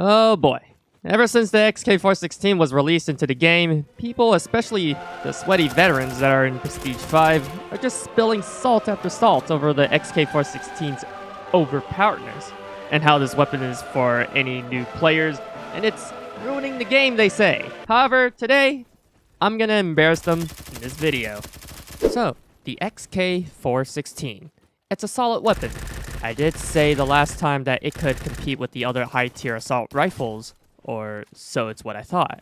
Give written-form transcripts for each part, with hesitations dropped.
Oh boy. Ever since the XK-416 was released into the game, people, especially the sweaty veterans that are in Prestige 5, are just spilling salt after salt over the XK-416's overpoweredness, and how this weapon is for any new players, and it's ruining the game, they say. However, today, I'm gonna embarrass them in this video. So, the XK-416. It's a solid weapon. I did say the last time that it could compete with the other high-tier assault rifles, or so it's what I thought.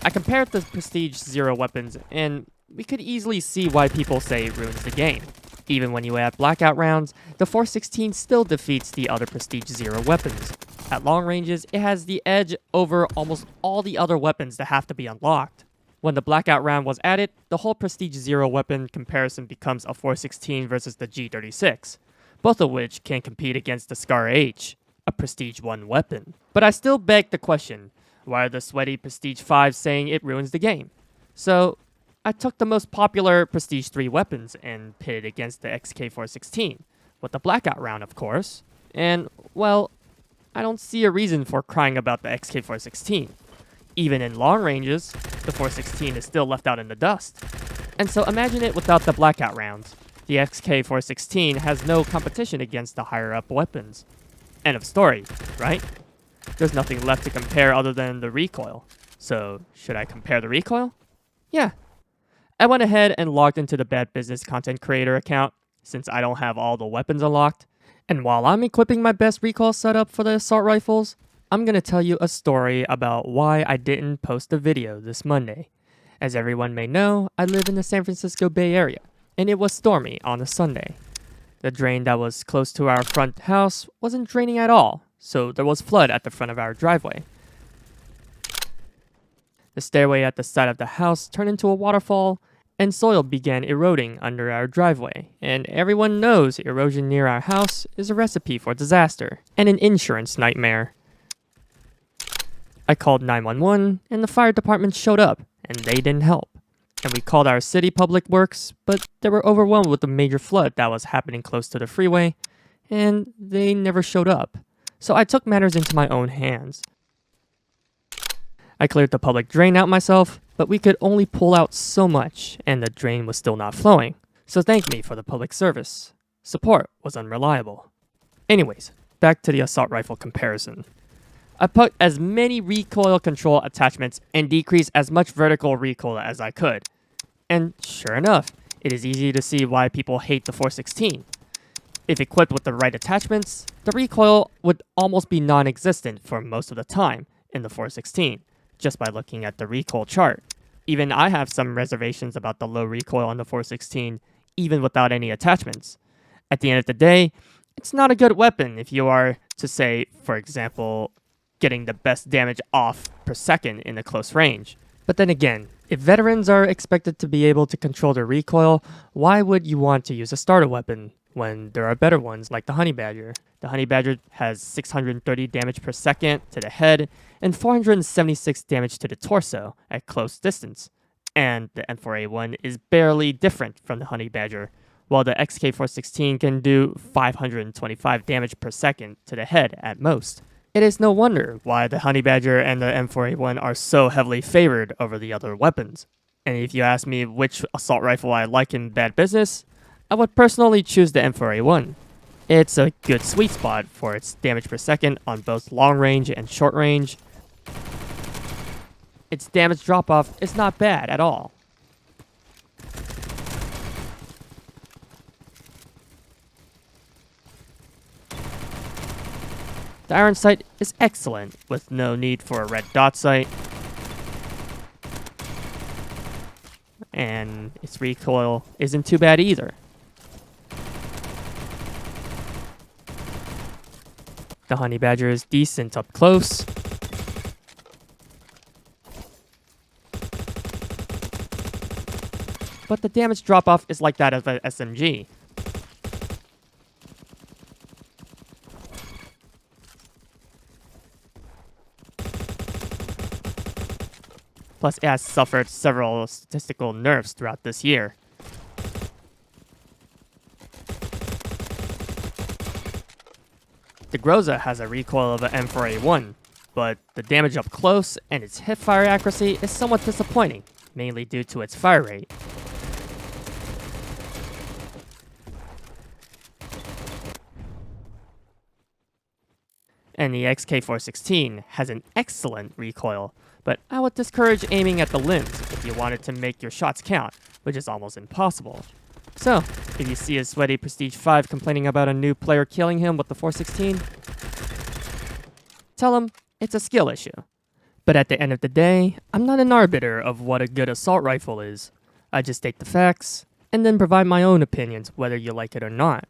I compared the Prestige Zero weapons, and we could easily see why people say it ruins the game. Even when you add blackout rounds, the 416 still defeats the other Prestige Zero weapons. At long ranges, it has the edge over almost all the other weapons that have to be unlocked. When the blackout round was added, the whole Prestige Zero weapon comparison becomes a 416 versus the G36, both of which can compete against the Scar H, a Prestige 1 weapon. But I still beg the question, why are the sweaty Prestige 5 saying it ruins the game? So, I took the most popular Prestige 3 weapons and pitted against the XK-416, with the blackout round of course, and, well, I don't see a reason for crying about the XK-416. Even in long ranges, the 416 is still left out in the dust. And so imagine it without the blackout rounds. The XK-416 has no competition against the higher up weapons. End of story, right? There's nothing left to compare other than the recoil. So, should I compare the recoil? Yeah. I went ahead and logged into the Bad Business content creator account, since I don't have all the weapons unlocked. And while I'm equipping my best recoil setup for the assault rifles, I'm gonna tell you a story about why I didn't post a video this Monday. As everyone may know, I live in the San Francisco Bay Area, and it was stormy on a Sunday. The drain that was close to our front house wasn't draining at all, so there was flood at the front of our driveway. The stairway at the side of the house turned into a waterfall, and soil began eroding under our driveway, and everyone knows erosion near our house is a recipe for disaster, and an insurance nightmare. I called 911, and the fire department showed up, and they didn't help. And we called our city public works, but they were overwhelmed with the major flood that was happening close to the freeway, and they never showed up. So I took matters into my own hands. I cleared the public drain out myself, but we could only pull out so much, and the drain was still not flowing. So thank me for the public service. Support was unreliable. Anyways, back to the assault rifle comparison. I put as many recoil control attachments and decreased as much vertical recoil as I could. And sure enough, it is easy to see why people hate the 416. If equipped with the right attachments, the recoil would almost be non-existent for most of the time in the 416, just by looking at the recoil chart. Even I have some reservations about the low recoil on the 416, even without any attachments. At the end of the day, it's not a good weapon if you are to say, for example, getting the best damage off per second in a close range. But then again, if veterans are expected to be able to control their recoil, why would you want to use a starter weapon when there are better ones like the Honey Badger? The Honey Badger has 630 damage per second to the head and 476 damage to the torso at close distance. And the M4A1 is barely different from the Honey Badger, while the XK-416 can do 525 damage per second to the head at most. It is no wonder why the Honey Badger and the M4A1 are so heavily favored over the other weapons. And if you ask me which assault rifle I like in Bad Business, I would personally choose the M4A1. It's a good sweet spot for its damage per second on both long range and short range. Its damage drop-off is not bad at all. The iron sight is excellent, with no need for a red dot sight. And its recoil isn't too bad either. The Honey Badger is decent up close. But the damage drop-off is like that of an SMG. Plus, it has suffered several statistical nerfs throughout this year. The Groza has a recoil of an M4A1, but the damage up close and its hipfire accuracy is somewhat disappointing, mainly due to its fire rate. And the XK-416 has an excellent recoil, but I would discourage aiming at the limbs if you wanted to make your shots count, which is almost impossible. So, if you see a sweaty Prestige 5 complaining about a new player killing him with the 416, tell him it's a skill issue. But at the end of the day, I'm not an arbiter of what a good assault rifle is. I just state the facts, and then provide my own opinions whether you like it or not.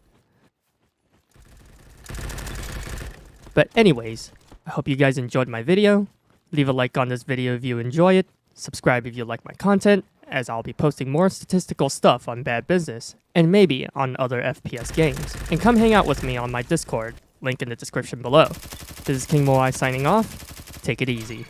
But anyways, I hope you guys enjoyed my video. Leave a like on this video if you enjoy it. Subscribe if you like my content, as I'll be posting more statistical stuff on Bad Business, and maybe on other FPS games. And come hang out with me on my Discord, link in the description below. This is KingMoyai signing off. Take it easy.